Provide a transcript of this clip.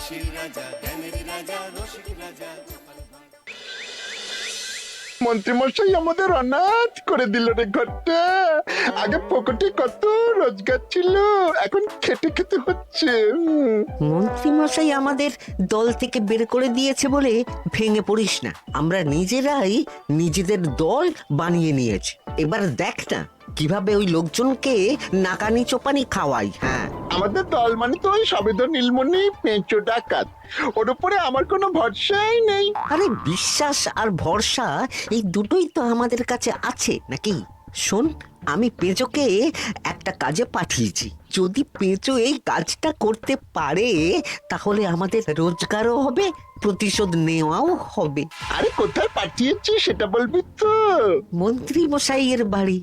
হাসির রাজা, জ্ঞানের রাজা, রসিক রাজা। মন্ত্রীমশাই আমাদের অনাথ করে দিল রে ঘরটা। আগে পকেটে কত রোজগার ছিল, এখন খেটে খেতে হচ্ছে। মন্ত্রী মশাই আমাদের দল থেকে বের করে দিয়েছে বলে ভেঙে পড়িস না, আমরা নিজেরাই নিজেদের দল বানিয়ে নিয়েছি। এবার দেখ না কিভাবে ওই লোকজনকে নাকানি চোপানি খাওয়াই। হ্যাঁ, আমাদের দল মানে তো ওই সবেদন নীলমণি পেঁচো ডাকাত, ওর উপরে আমার কোনো ভরসাই নেই। আরে বিশ্বাস আর ভরসা এই দুটোই তো আমাদের কাছে আছে নাকি? শোন, আমি পেঁচোকে একটা কাজে পাঠিয়েছি। যদি পেঁচো এই কাজটা করতে পারে তাহলে আমাদের রোজগারও হবে, প্রতিশোধ নেওয়াও হবে। আরে কোথায় পাঠিয়েছি সেটা বলবি তো? মন্ত্রী মশাইয়ের বাড়ি।